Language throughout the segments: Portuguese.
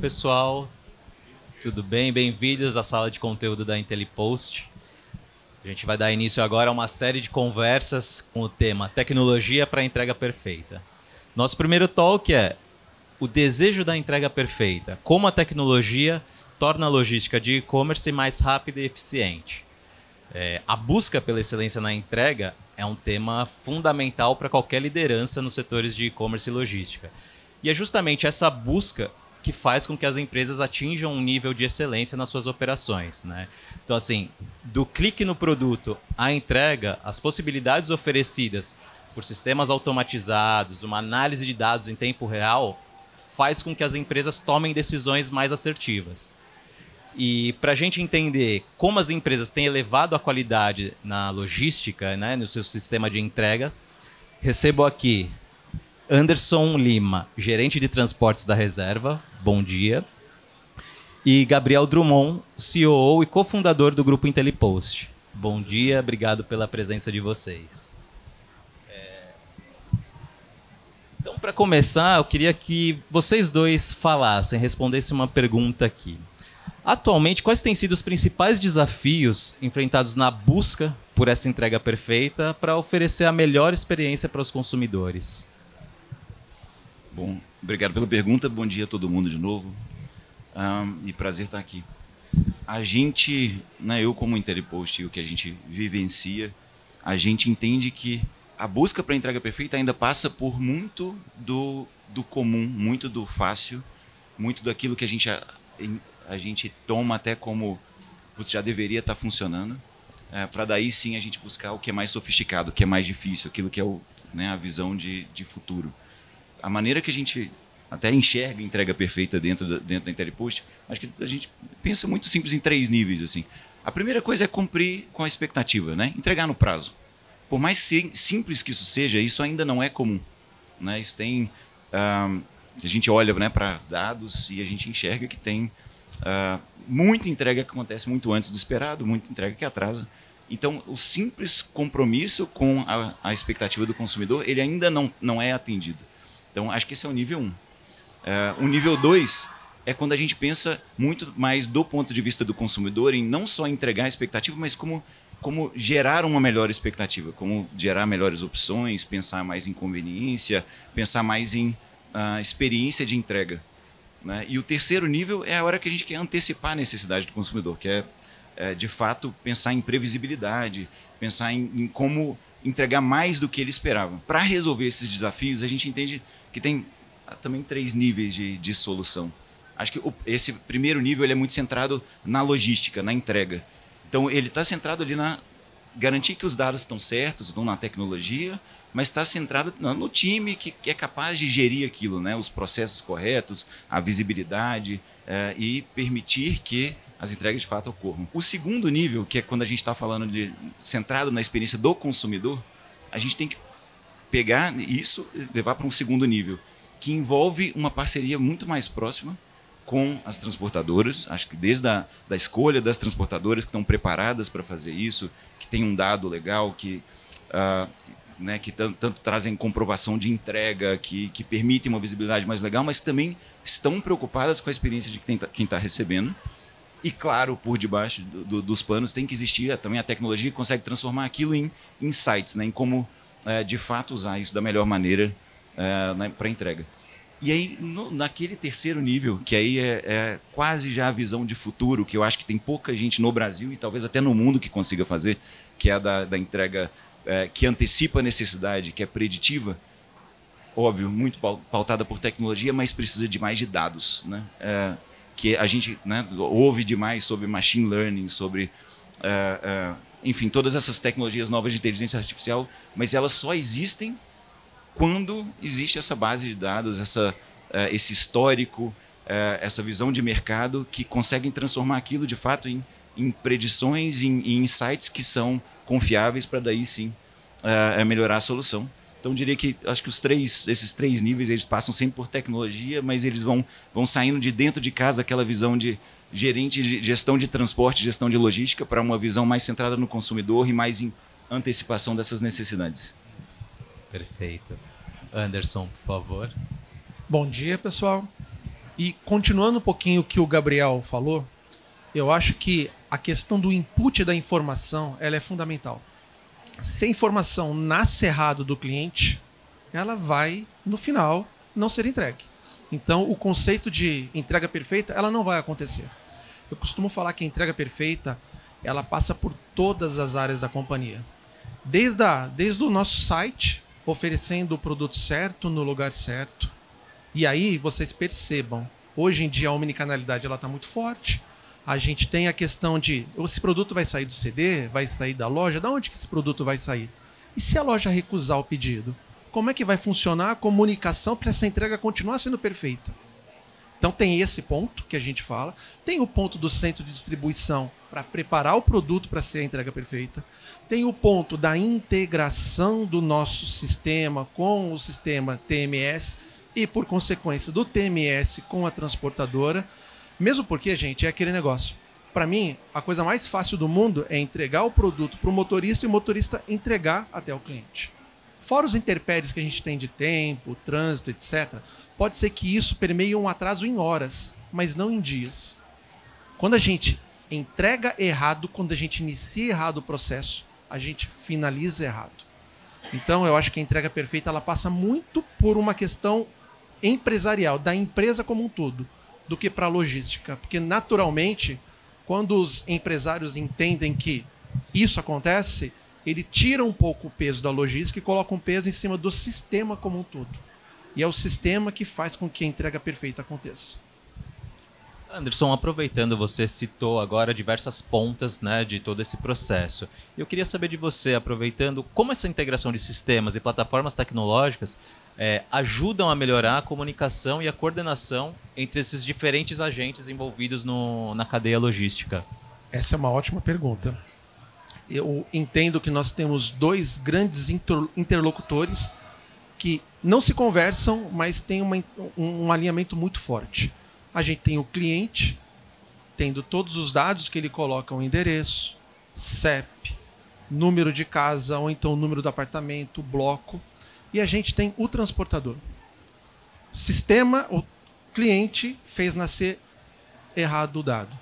pessoal. Tudo bem? Bem-vindos à sala de conteúdo da IntelliPost. A gente vai dar início agora a uma série de conversas com o tema Tecnologia para a Entrega Perfeita. Nosso primeiro talk é o desejo da entrega perfeita. Como a tecnologia torna a logística de e-commerce mais rápida e eficiente. A busca pela excelência na entrega é um tema fundamental para qualquer liderança nos setores de e-commerce e logística. E é justamente essa busca que faz com que as empresas atinjam um nível de excelência nas suas operações, né? Então, assim, do clique no produto à entrega, as possibilidades oferecidas por sistemas automatizados, uma análise de dados em tempo real, faz com que as empresas tomem decisões mais assertivas. E para a gente entender como as empresas têm elevado a qualidade na logística, né, no seu sistema de entrega, recebo aqui Anderson Lima, gerente de transportes da Reserva. Bom dia. E Gabriel Drummond, COO e cofundador do grupo IntelliPost. Bom dia, obrigado pela presença de vocês. Então, para começar, eu queria que vocês dois falassem, respondessem uma pergunta aqui. Atualmente, quais têm sido os principais desafios enfrentados na busca por essa entrega perfeita para oferecer a melhor experiência para os consumidores? Bom, obrigado pela pergunta. Bom dia a todo mundo de novo. E prazer estar aqui. A gente, eu como IntelliPost e o que a gente vivencia, a gente entende que a busca para a entrega perfeita ainda passa por muito do comum, muito do fácil, muito daquilo que a gente toma até como já deveria estar funcionando, para daí sim a gente buscar o que é mais sofisticado, o que é mais difícil, aquilo que é a visão de futuro. A maneira que a gente até enxerga a entrega perfeita dentro da IntelliPost, acho que a gente pensa muito simples em 3 níveis. Assim. A primeira coisa é cumprir com a expectativa, né? Entregar no prazo. Por mais simples que isso seja, isso ainda não é comum. Né? Isso tem, a gente olha, né, para dados e a gente enxerga que tem muita entrega que acontece muito antes do esperado, muita entrega que atrasa. Então, o simples compromisso com a expectativa do consumidor, ele ainda não é atendido. Então, acho que esse é o nível 1. O nível 2 é quando a gente pensa muito mais do ponto de vista do consumidor em não só entregar a expectativa, mas como gerar uma melhor expectativa, como gerar melhores opções, pensar mais em conveniência, pensar mais em experiência de entrega. Né? E o terceiro nível é a hora que a gente quer antecipar a necessidade do consumidor, que é de fato, pensar em previsibilidade, pensar em como entregar mais do que ele esperava. Para resolver esses desafios, a gente entende que tem também 3 níveis de solução. Acho que esse primeiro nível ele é muito centrado na logística, na entrega. Então, ele está centrado ali na garantir que os dados estão certos, estão na tecnologia, mas está centrado no time que é capaz de gerir aquilo, né? Os processos corretos, a visibilidade e permitir que as entregas de fato ocorram. O segundo nível, que é quando a gente está falando de centrado na experiência do consumidor, a gente tem que pegar isso e levar para um segundo nível, que envolve uma parceria muito mais próxima com as transportadoras. Acho que desde da escolha das transportadoras que estão preparadas para fazer isso, que tem um dado legal, que tanto trazem comprovação de entrega, que permitem uma visibilidade mais legal, mas também estão preocupadas com a experiência de quem está recebendo. E, claro, por debaixo dos panos tem que existir também a tecnologia que consegue transformar aquilo em insights, né, em como, de fato, usar isso da melhor maneira para entrega. E aí, naquele terceiro nível, que aí é quase já a visão de futuro, que eu acho que tem pouca gente no Brasil e talvez até no mundo que consiga fazer, que é a da entrega que antecipa a necessidade, que é preditiva, óbvio, muito pautada por tecnologia, mas precisa de mais de dados, né? Que a gente ouve demais sobre machine learning, sobre, enfim, todas essas tecnologias novas de inteligência artificial, mas elas só existem quando existe essa base de dados, esse histórico, essa visão de mercado que conseguem transformar aquilo de fato em predições, em insights que são confiáveis para daí sim melhorar a solução. Então, eu diria que acho que esses 3 níveis eles passam sempre por tecnologia, mas eles vão saindo de dentro de casa aquela visão de gerente de gestão de transporte, gestão de logística, para uma visão mais centrada no consumidor e mais em antecipação dessas necessidades. Perfeito. Anderson, por favor. Bom dia, pessoal. E continuando um pouquinho o que o Gabriel falou, eu acho que a questão do input da informação, ela é fundamental. Se a informação nasce errado do cliente, ela vai, no final, não ser entregue. Então, o conceito de entrega perfeita, ela não vai acontecer. Eu costumo falar que a entrega perfeita, ela passa por todas as áreas da companhia. Desde o nosso site, oferecendo o produto certo, no lugar certo. E aí, vocês percebam, hoje em dia a omnicanalidade está muito forte. A gente tem a questão de, esse produto vai sair do CD, vai sair da loja, de onde que esse produto vai sair? E se a loja recusar o pedido? Como é que vai funcionar a comunicação para essa entrega continuar sendo perfeita? Então tem esse ponto que a gente fala, tem o ponto do centro de distribuição para preparar o produto para ser a entrega perfeita, tem o ponto da integração do nosso sistema com o sistema TMS e, por consequência, do TMS com a transportadora, mesmo porque, gente, é aquele negócio. Para mim, a coisa mais fácil do mundo é entregar o produto para o motorista e o motorista entregar até o cliente. Fora os intempéries que a gente tem de tempo, trânsito, etc., pode ser que isso permeie um atraso em horas, mas não em dias. Quando a gente entrega errado, quando a gente inicia errado o processo, a gente finaliza errado. Então, eu acho que a entrega perfeita ela passa muito por uma questão empresarial, da empresa como um todo, do que para a logística. Porque, naturalmente, quando os empresários entendem que isso acontece, ele tira um pouco o peso da logística e coloca um peso em cima do sistema como um todo. E é o sistema que faz com que a entrega perfeita aconteça. Anderson, aproveitando, você citou agora diversas pontas, né, de todo esse processo. Eu queria saber de você, aproveitando, como essa integração de sistemas e plataformas tecnológicas ajudam a melhorar a comunicação e a coordenação entre esses diferentes agentes envolvidos na cadeia logística. Essa é uma ótima pergunta. Eu entendo que nós temos dois grandes interlocutores que não se conversam, mas têm um alinhamento muito forte. A gente tem o cliente, tendo todos os dados que ele coloca, o endereço, CEP, número de casa, ou então o número do apartamento, bloco. E a gente tem o transportador. Sistema, o cliente fez nascer errado o dado.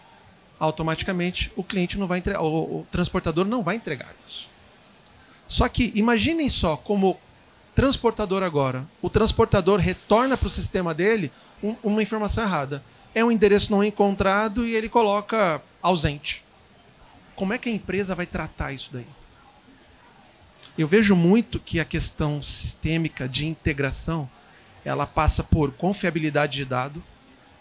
Automaticamente o cliente não vai entregar, o transportador não vai entregar isso. Só que imaginem só como transportador agora, o transportador retorna para o sistema dele uma informação errada. É um endereço não encontrado e ele coloca ausente. Como é que a empresa vai tratar isso daí? Eu vejo muito que a questão sistêmica de integração, ela passa por confiabilidade de dado,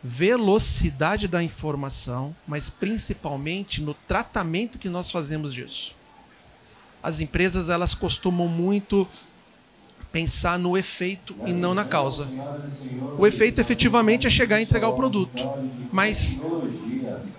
velocidade da informação, mas principalmente no tratamento que nós fazemos disso. As empresas elas costumam muito pensar no efeito e não na causa. O efeito efetivamente é chegar e entregar o produto. Mas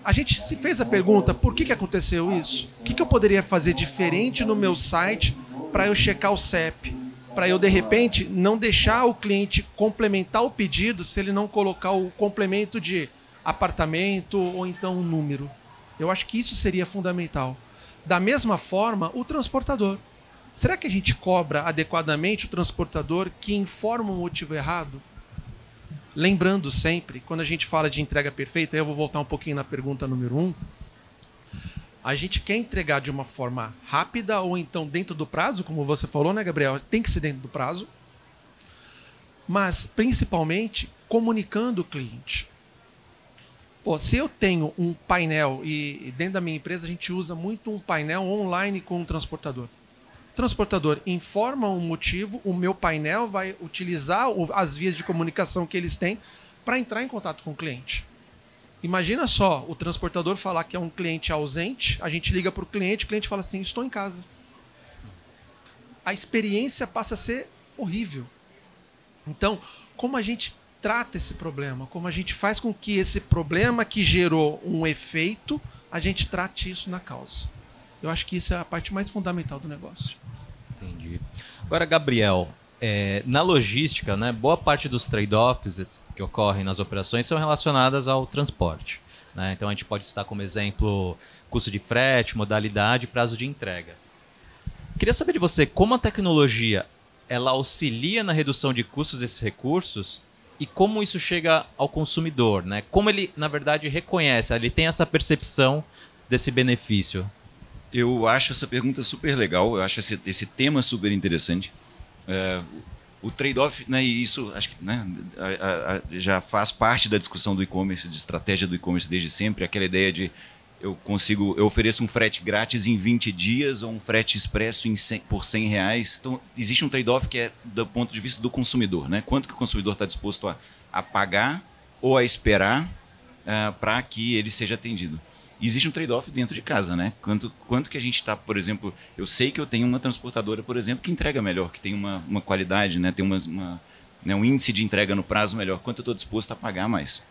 a gente se fez a pergunta, por que aconteceu isso? O que eu poderia fazer diferente no meu site para eu checar o CEP? Para eu, de repente, não deixar o cliente complementar o pedido se ele não colocar o complemento de apartamento ou então um número. Eu acho que isso seria fundamental. Da mesma forma, o transportador. Será que a gente cobra adequadamente o transportador que informa o motivo errado? Lembrando sempre, quando a gente fala de entrega perfeita, eu vou voltar um pouquinho na pergunta número 1, a gente quer entregar de uma forma rápida ou então dentro do prazo, como você falou, né, Gabriel? Tem que ser dentro do prazo. Mas, principalmente, comunicando o cliente. Pô, se eu tenho um painel, e dentro da minha empresa a gente usa muito um painel online com um transportador. O transportador informa um motivo, o meu painel vai utilizar as vias de comunicação que eles têm para entrar em contato com o cliente. Imagina só, o transportador falar que é um cliente ausente, a gente liga para o cliente fala assim, estou em casa. A experiência passa a ser horrível. Então, como a gente trata esse problema? Como a gente faz com que esse problema que gerou um efeito, a gente trate isso na causa? Eu acho que isso é a parte mais fundamental do negócio. Entendi. Agora, Gabriel, na logística, né, boa parte dos trade-offs que ocorrem nas operações são relacionadas ao transporte, né? Então a gente pode citar como exemplo custo de frete, modalidade, prazo de entrega. Queria saber de você como a tecnologia ela auxilia na redução de custos desses recursos e como isso chega ao consumidor, né? Como ele, na verdade, reconhece, ele tem essa percepção desse benefício? Eu acho essa pergunta super legal, eu acho esse tema super interessante. O trade-off, né, e isso acho que, né, já faz parte da discussão do e-commerce, de estratégia do e-commerce desde sempre, aquela ideia de eu ofereço um frete grátis em 20 dias ou um frete expresso por R$100. Então, existe um trade-off que é do ponto de vista do consumidor, né? Quanto que o consumidor está disposto a pagar ou a esperar para que ele seja atendido. E existe um trade-off dentro de casa, né? Quanto que a gente está, por exemplo, eu sei que eu tenho uma transportadora, por exemplo, que entrega melhor, que tem uma qualidade, né? Tem né, um índice de entrega no prazo melhor. Quanto eu estou disposto a pagar mais?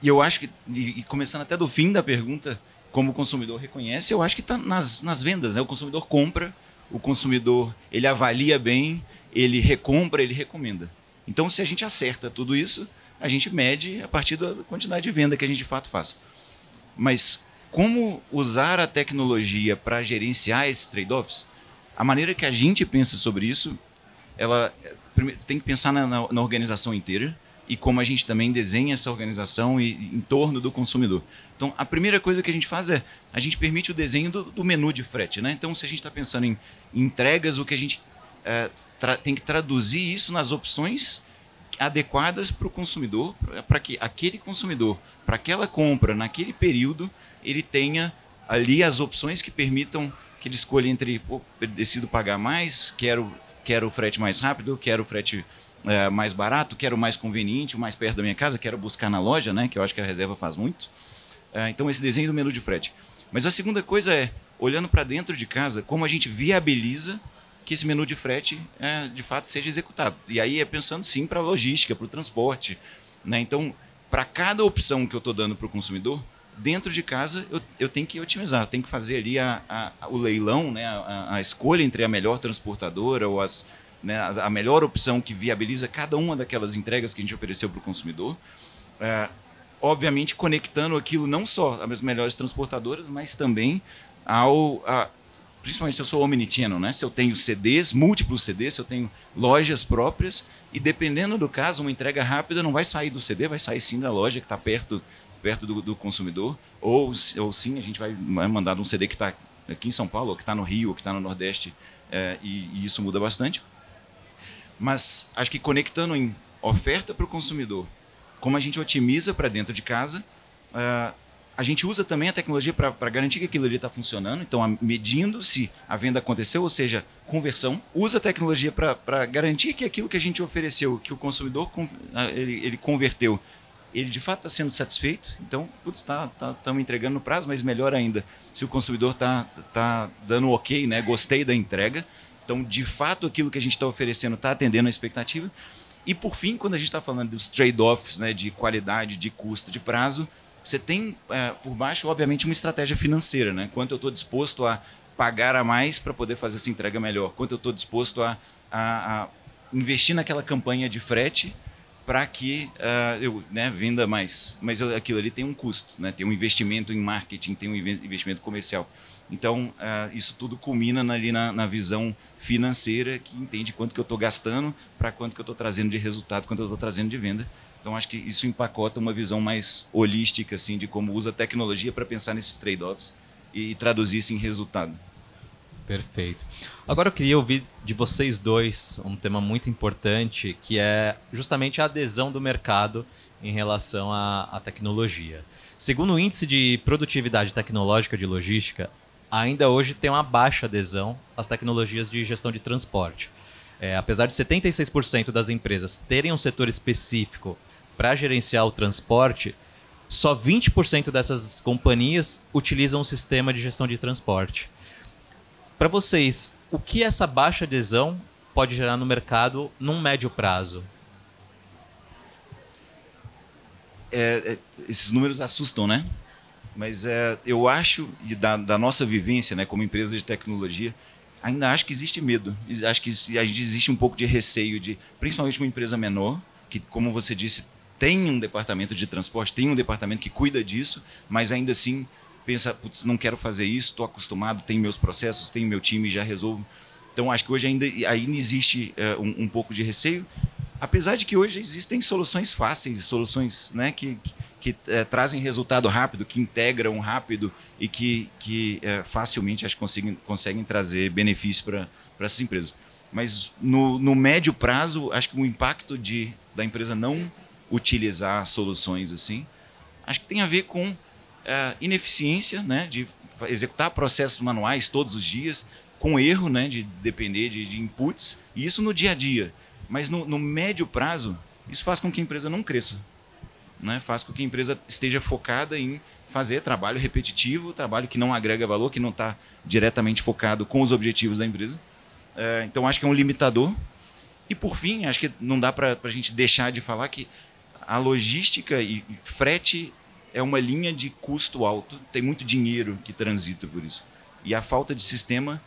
E eu acho que, e começando até do fim da pergunta, como o consumidor reconhece, eu acho que está nas vendas, né? O consumidor compra, o consumidor ele avalia bem, ele recompra, ele recomenda. Então, se a gente acerta tudo isso, a gente mede a partir da quantidade de venda que a gente de fato faz. Mas como usar a tecnologia para gerenciar esses trade-offs? A maneira que a gente pensa sobre isso, ela tem que pensar na organização inteira e como a gente também desenha essa organização em torno do consumidor. Então, a primeira coisa que a gente faz é a gente permite o desenho do menu de frete, né? Então, se a gente está pensando em entregas, o que a gente tem que traduzir isso nas opções adequadas para o consumidor, para que aquele consumidor, para aquela compra, naquele período, ele tenha ali as opções que permitam que ele escolha entre, eu decido pagar mais, quero o frete mais rápido, quero o frete mais barato, quero o mais conveniente, o mais perto da minha casa, quero buscar na loja, né, que eu acho que a reserva faz muito. Então, esse desenho do menu de frete. Mas a segunda coisa é, olhando para dentro de casa, como a gente viabiliza que esse menu de frete, de fato, seja executado. E aí é pensando, sim, para a logística, para o transporte, né? Então, para cada opção que eu estou dando para o consumidor, dentro de casa, eu tenho que otimizar, eu tenho que fazer ali o leilão, né? A escolha entre a melhor transportadora ou né? A melhor opção que viabiliza cada uma daquelas entregas que a gente ofereceu para o consumidor. Obviamente, conectando aquilo não só às melhores transportadoras, mas também principalmente se eu sou omnichannel, né? Se eu tenho CDs, múltiplos CDs, se eu tenho lojas próprias, e dependendo do caso, uma entrega rápida não vai sair do CD, vai sair sim da loja que está perto do consumidor, ou sim, a gente vai mandar um CD que está aqui em São Paulo, ou que está no Rio, ou que está no Nordeste, e isso muda bastante. Mas acho que conectando em oferta para o consumidor, como a gente otimiza para dentro de casa, a gente usa também a tecnologia para garantir que aquilo ali está funcionando. Então, medindo se a venda aconteceu, ou seja, conversão. Usa a tecnologia para garantir que aquilo que a gente ofereceu, que o consumidor ele converteu, ele de fato está sendo satisfeito. Então, estamos entregando no prazo, mas melhor ainda, se o consumidor está dando ok, né? Gostei da entrega. Então, de fato, aquilo que a gente está oferecendo está atendendo a expectativa. E, por fim, quando a gente está falando dos trade-offs, né, de qualidade, de custo, de prazo, você tem por baixo, obviamente, uma estratégia financeira, né? Quanto eu estou disposto a pagar a mais para poder fazer essa entrega melhor? Quanto eu estou disposto a investir naquela campanha de frete para que eu, né, venda mais? Mas aquilo ali tem um custo, né? Tem um investimento em marketing, tem um investimento comercial. Então, isso tudo culmina ali na visão financeira, que entende quanto que eu estou gastando para quanto que eu estou trazendo de resultado, quanto eu estou trazendo de venda. Então, acho que isso empacota uma visão mais holística, assim, de como usa a tecnologia para pensar nesses trade-offs e traduzir isso em resultado. Perfeito. Agora eu queria ouvir de vocês dois um tema muito importante, que é justamente a adesão do mercado em relação à tecnologia. Segundo o Índice de Produtividade Tecnológica de Logística, ainda hoje tem uma baixa adesão às tecnologias de gestão de transporte. Apesar de 76% das empresas terem um setor específico para gerenciar o transporte, só 20% dessas companhias utilizam um sistema de gestão de transporte. Para vocês, o que essa baixa adesão pode gerar no mercado num médio prazo? Esses números assustam, né? Mas eu acho, e da nossa vivência, né, como empresa de tecnologia, ainda acho que existe medo. Acho que existe um pouco de receio, principalmente uma empresa menor, que, como você disse, tem um departamento de transporte, tem um departamento que cuida disso, mas ainda assim pensa, putz, não quero fazer isso, estou acostumado, tenho meus processos, tenho meu time, já resolvo. Então, acho que hoje ainda existe um pouco de receio. Apesar de que hoje existem soluções fáceis, soluções, né, que trazem resultado rápido, que integram rápido e que facilmente acho que conseguem trazer benefício para essas empresas. Mas no médio prazo, acho que o impacto da empresa não utilizar soluções assim, acho que tem a ver com ineficiência, né, de executar processos manuais todos os dias, com erro, né, de depender de inputs, e isso no dia a dia. Mas no médio prazo, isso faz com que a empresa não cresça. Né? Faz com que a empresa esteja focada em fazer trabalho repetitivo, trabalho que não agrega valor, que não está diretamente focado com os objetivos da empresa. Então, acho que é um limitador. E, por fim, acho que não dá para a gente deixar de falar que a logística e frete é uma linha de custo alto, tem muito dinheiro que transita por isso. E a falta de sistema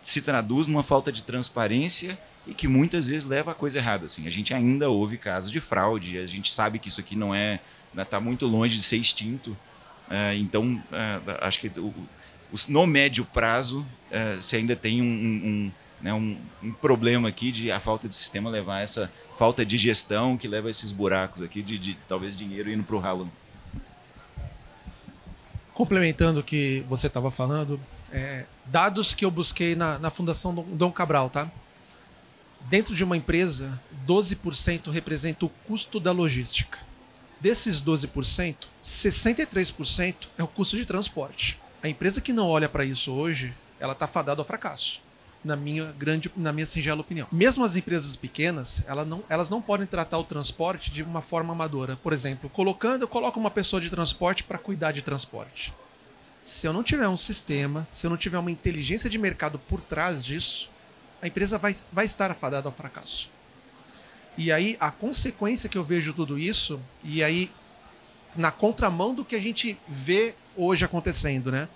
se traduz numa falta de transparência e que muitas vezes leva a coisa errada. Assim. A gente ainda ouve casos de fraude, a gente sabe que isso aqui não está muito longe de ser extinto. Então, acho que no médio prazo, você ainda tem um problema aqui de a falta de sistema levar a essa falta de gestão que leva a esses buracos aqui de talvez dinheiro indo para o ralo. Complementando o que você estava falando, dados que eu busquei na Fundação Dom Cabral, tá? Dentro de uma empresa, 12% representa o custo da logística. Desses 12%, 63% é o custo de transporte. A empresa que não olha para isso hoje, ela está fadada ao fracasso, na minha singela opinião. Mesmo as empresas pequenas, elas não podem tratar o transporte de uma forma amadora. Por exemplo, eu coloco uma pessoa de transporte para cuidar de transporte. Se eu não tiver um sistema, se eu não tiver uma inteligência de mercado por trás disso, a empresa vai estar afadada ao fracasso. E aí, a consequência que eu vejo tudo isso, e aí, na contramão do que a gente vê hoje acontecendo, né?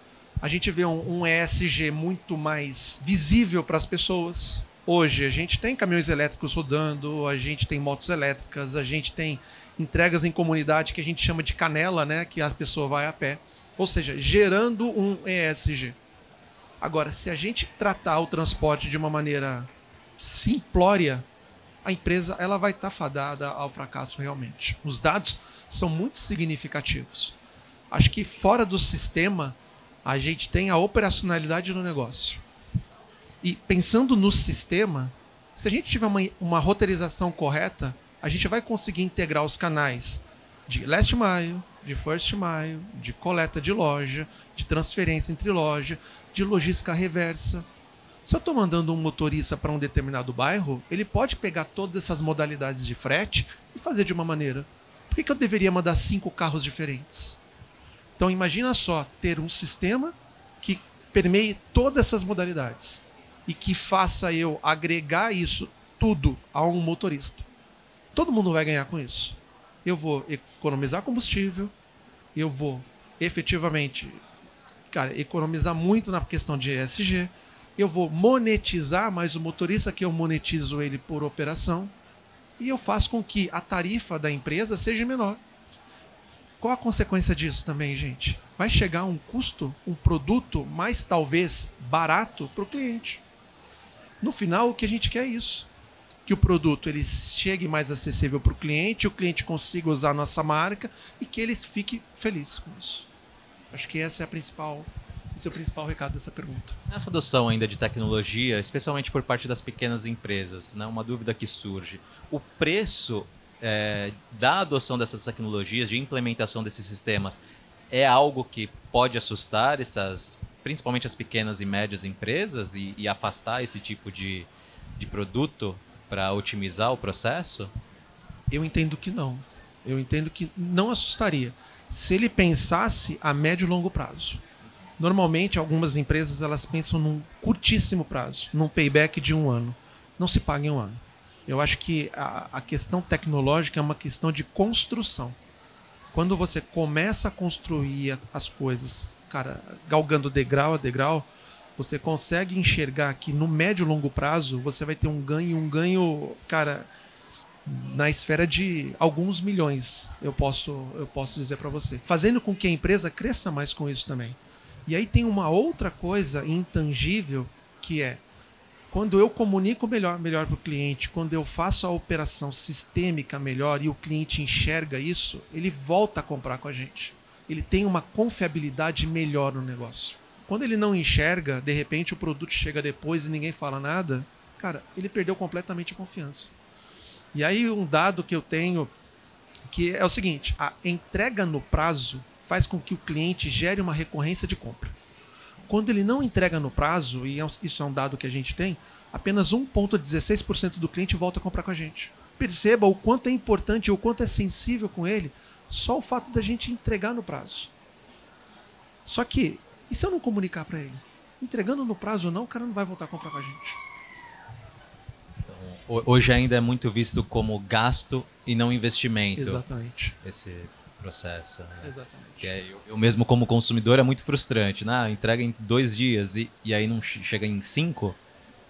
A gente vê um ESG muito mais visível para as pessoas. Hoje, a gente tem caminhões elétricos rodando, a gente tem motos elétricas, a gente tem entregas em comunidade que a gente chama de canela, né? Que a pessoa vai a pé. Ou seja, gerando um ESG. Agora, se a gente tratar o transporte de uma maneira simplória, a empresa ela vai estar fadada ao fracasso realmente. Os dados são muito significativos. Acho que fora do sistema, a gente tem a operacionalidade do negócio. E pensando no sistema, se a gente tiver uma roteirização correta, a gente vai conseguir integrar os canais de last mile, de first mile, de coleta de loja, de transferência entre loja, de logística reversa. Se eu estou mandando um motorista para um determinado bairro, ele pode pegar todas essas modalidades de frete e fazer de uma maneira. Por que eu deveria mandar 5 carros diferentes? Então imagina só ter um sistema que permeie todas essas modalidades e que faça eu agregar isso tudo a um motorista. Todo mundo vai ganhar com isso. Eu vou economizar combustível, eu vou efetivamente economizar muito na questão de ESG, eu vou monetizar, mas o motorista que eu monetizo ele por operação, e eu faço com que a tarifa da empresa seja menor. Qual a consequência disso também, gente? Vai chegar um custo, um produto mais talvez barato para o cliente. No final, o que a gente quer é isso. Que o produto ele chegue mais acessível para o cliente consiga usar a nossa marca e que ele fique feliz com isso. Acho que esse é o principal recado dessa pergunta. Nessa adoção ainda de tecnologia, especialmente por parte das pequenas empresas, né, uma dúvida que surge. O preço da adoção dessas tecnologias, de implementação desses sistemas, é algo que pode assustar principalmente as pequenas e médias empresas e afastar esse tipo de produto para otimizar o processo? Eu entendo que não. Eu entendo que não assustaria se ele pensasse a médio e longo prazo. Normalmente, algumas empresas elas pensam num curtíssimo prazo, num payback de 1 ano. Não se paga em 1 ano. Eu acho que a questão tecnológica é uma questão de construção. Quando você começa a construir as coisas, galgando degrau a degrau, você consegue enxergar que no médio e longo prazo você vai ter um ganho, na esfera de alguns milhões, eu posso dizer para você. Fazendo com que a empresa cresça mais com isso também. E aí tem uma outra coisa intangível que é, quando eu comunico melhor para o cliente, quando eu faço a operação sistêmica melhor e o cliente enxerga isso, ele volta a comprar com a gente. Ele tem uma confiabilidade melhor no negócio. Quando ele não enxerga, de repente o produto chega depois e ninguém fala nada, cara, ele perdeu completamente a confiança. E aí um dado que eu tenho, que é o seguinte, a entrega no prazo faz com que o cliente gere uma recorrência de compra. Quando ele não entrega no prazo, e isso é um dado que a gente tem, apenas 1,16% do cliente volta a comprar com a gente. Perceba o quanto é importante, o quanto é sensível com ele, só o fato da gente entregar no prazo. Só que, e se eu não comunicar para ele? Entregando no prazo ou não, o cara não vai voltar a comprar com a gente. Então, hoje ainda é muito visto como gasto e não investimento. Exatamente. Esse processo. Né? Exatamente. Que eu mesmo como consumidor é muito frustrante. Né? Entrega em 2 dias e aí não chega em 5,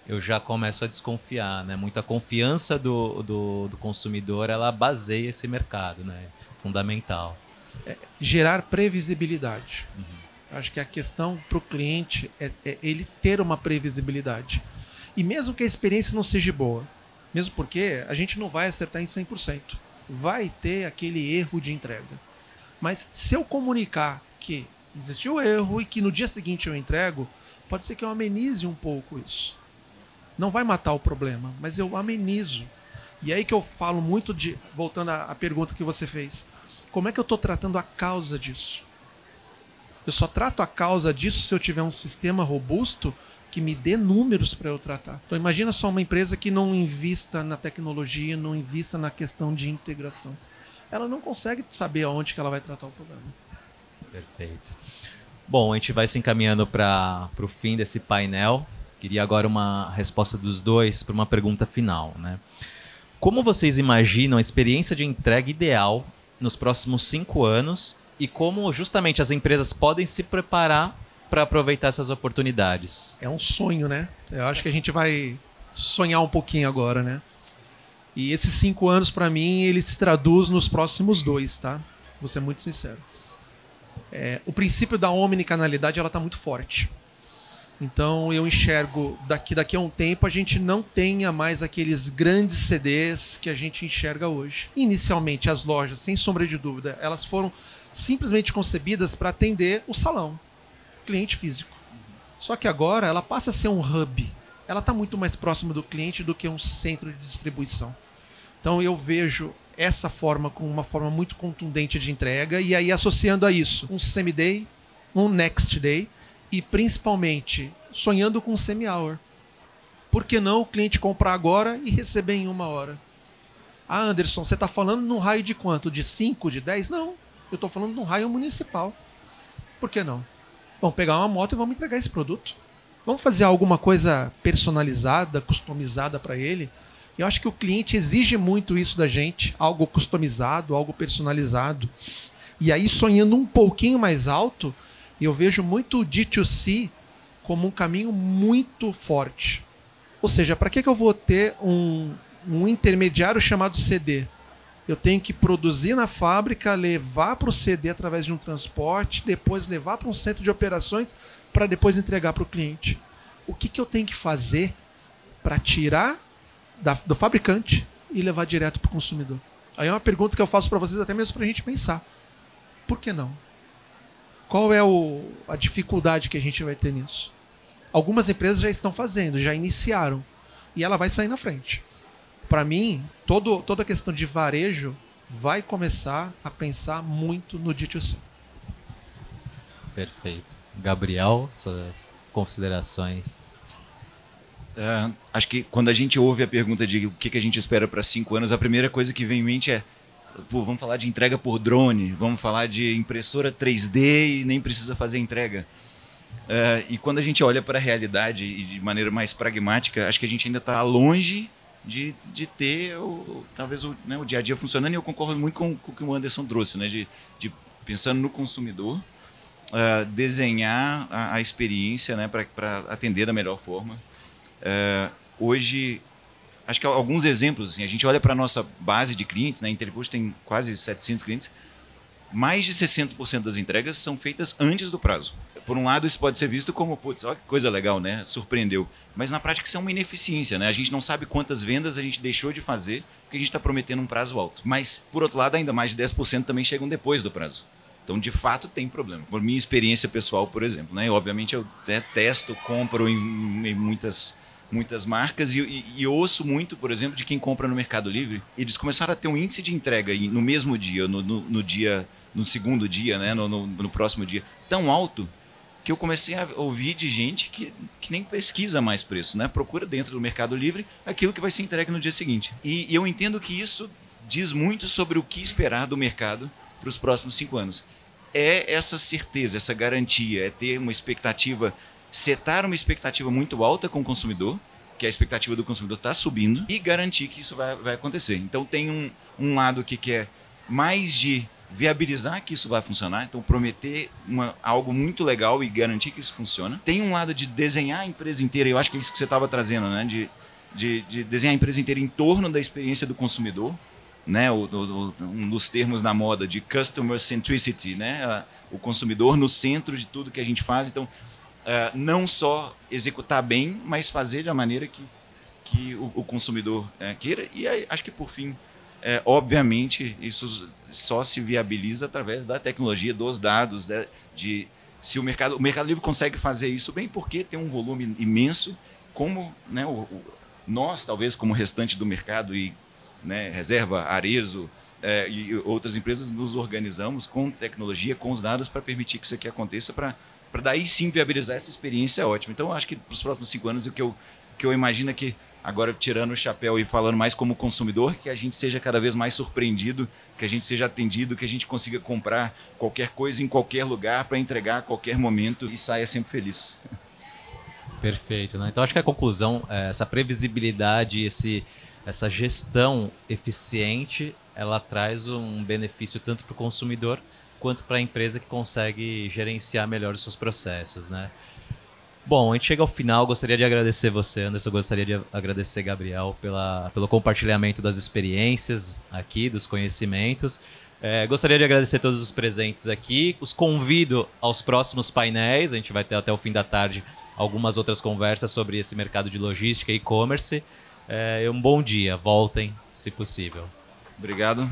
eu já começo a desconfiar. Né? Muita confiança do consumidor, ela baseia esse mercado. Né? Fundamental. Gerar previsibilidade. Acho que a questão para o cliente é ele ter uma previsibilidade. E mesmo que a experiência não seja boa, mesmo porque a gente não vai acertar em 100%. Vai ter aquele erro de entrega. Mas se eu comunicar que existiu erro e que no dia seguinte eu entrego, pode ser que eu amenize um pouco isso. Não vai matar o problema, mas eu amenizo. E aí que eu falo muito de, voltando à pergunta que você fez, como é que eu estou tratando a causa disso? Eu só trato a causa disso se eu tiver um sistema robusto que me dê números para eu tratar. Então imagina só uma empresa que não invista na tecnologia, não invista na questão de integração. Ela não consegue saber aonde que ela vai tratar o problema. Perfeito. Bom, a gente vai se encaminhando para o fim desse painel. Queria agora uma resposta dos dois para uma pergunta final. Né? Como vocês imaginam a experiência de entrega ideal nos próximos 5 anos e como justamente as empresas podem se preparar para aproveitar essas oportunidades? É um sonho, né? Eu acho que a gente vai sonhar um pouquinho agora, né? E esses 5 anos, para mim, ele se traduz nos próximos 2, tá? Vou ser muito sincero. O princípio da omnicanalidade, ela tá muito forte. Então, eu enxergo daqui a um tempo a gente não tenha mais aqueles grandes CDs que a gente enxerga hoje. Inicialmente, as lojas, sem sombra de dúvida, elas foram simplesmente concebidas para atender o salão, cliente físico. Só que agora ela passa a ser um hub. Ela está muito mais próxima do cliente do que um centro de distribuição. Então eu vejo essa forma como uma forma muito contundente de entrega e aí associando a isso um semi-day, um next day e principalmente sonhando com um semi-hour. Por que não o cliente comprar agora e receber em 1 hora? Ah, Anderson, você está falando num raio de quanto? De 5, de 10? Não, eu estou falando num raio municipal. Por que não? Vamos pegar uma moto e vamos entregar esse produto. Vamos fazer alguma coisa personalizada, customizada para ele. Eu acho que o cliente exige muito isso da gente, algo customizado, algo personalizado. E aí, sonhando um pouquinho mais alto, eu vejo muito o D2C como um caminho muito forte. Ou seja, para que eu vou ter um intermediário chamado CD? Eu tenho que produzir na fábrica, levar para o CD através de um transporte, depois levar para um centro de operações para depois entregar para o cliente. O que eu tenho que fazer para tirar do fabricante e levar direto para o consumidor? Aí é uma pergunta que eu faço para vocês até mesmo para a gente pensar. Por que não? Qual é a dificuldade que a gente vai ter nisso? Algumas empresas já estão fazendo, já iniciaram. E ela vai sair na frente. Para mim, toda a questão de varejo vai começar a pensar muito no D2C. Perfeito. Gabriel, suas considerações. Acho que quando a gente ouve a pergunta de o que a gente espera para 5 anos, a primeira coisa que vem em mente é vamos falar de entrega por drone, vamos falar de impressora 3D e nem precisa fazer entrega. E quando a gente olha para a realidade e de maneira mais pragmática, acho que a gente ainda está longe de ter talvez o dia a dia funcionando, e eu concordo muito com o que o Anderson trouxe, né? de pensando no consumidor, desenhar a experiência, né? para atender da melhor forma. Hoje, acho que alguns exemplos, assim, a gente olha para a nossa base de clientes, né? A Intelipost tem quase 700 clientes, mais de 60% das entregas são feitas antes do prazo. por um lado, isso pode ser visto como, putz, olha que coisa legal, né? Surpreendeu. Mas na prática isso é uma ineficiência, né? A gente não sabe quantas vendas a gente deixou de fazer porque a gente está prometendo um prazo alto. Mas, por outro lado, ainda mais de 10% também chegam depois do prazo. Então, de fato, tem problema. Por minha experiência pessoal, por exemplo, né? Obviamente, eu testo, compro em muitas marcas e ouço muito, por exemplo, de quem compra no Mercado Livre. Eles começaram a ter um índice de entrega no mesmo dia, no segundo dia, né? no próximo dia, tão alto que eu comecei a ouvir de gente que nem pesquisa mais preço, né? Procura dentro do Mercado Livre aquilo que vai ser entregue no dia seguinte. E eu entendo que isso diz muito sobre o que esperar do mercado para os próximos 5 anos. É essa certeza, essa garantia, é ter uma expectativa, setar uma expectativa muito alta com o consumidor, que a expectativa do consumidor está subindo, e garantir que isso vai acontecer. Então tem um lado que quer mais de viabilizar que isso vai funcionar, então prometer algo muito legal e garantir que isso funciona. Tem um lado de desenhar a empresa inteira, eu acho que é isso que você estava trazendo, né? De desenhar a empresa inteira em torno da experiência do consumidor, né? Um dos termos na moda de customer centricity, né? O consumidor no centro de tudo que a gente faz. Então, não só executar bem, mas fazer da maneira que o consumidor queira. E aí, acho que, por fim, obviamente, isso só se viabiliza através da tecnologia, dos dados, se o Mercado Livre consegue fazer isso bem, porque tem um volume imenso, como, né, nós, talvez, como restante do mercado e, né, Reserva, Arezzo e outras empresas, nos organizamos com tecnologia, com os dados, para permitir que isso aqui aconteça, para daí sim viabilizar essa experiência ótima. Então, acho que para os próximos 5 anos, o que eu imagino é que, agora tirando o chapéu e falando mais como consumidor, que a gente seja cada vez mais surpreendido, que a gente seja atendido, que a gente consiga comprar qualquer coisa em qualquer lugar para entregar a qualquer momento e saia sempre feliz. Perfeito, né? Então acho que a conclusão, essa previsibilidade, essa gestão eficiente, ela traz um benefício tanto para o consumidor quanto para a empresa que consegue gerenciar melhor os seus processos, né? Bom, a gente chega ao final. Gostaria de agradecer você, Anderson. Gostaria de agradecer, Gabriel, pelo compartilhamento das experiências aqui, dos conhecimentos. Gostaria de agradecer a todos os presentes aqui. Os convido aos próximos painéis. A gente vai ter até o fim da tarde algumas outras conversas sobre esse mercado de logística e e-commerce. Um bom dia. Voltem, se possível. Obrigado.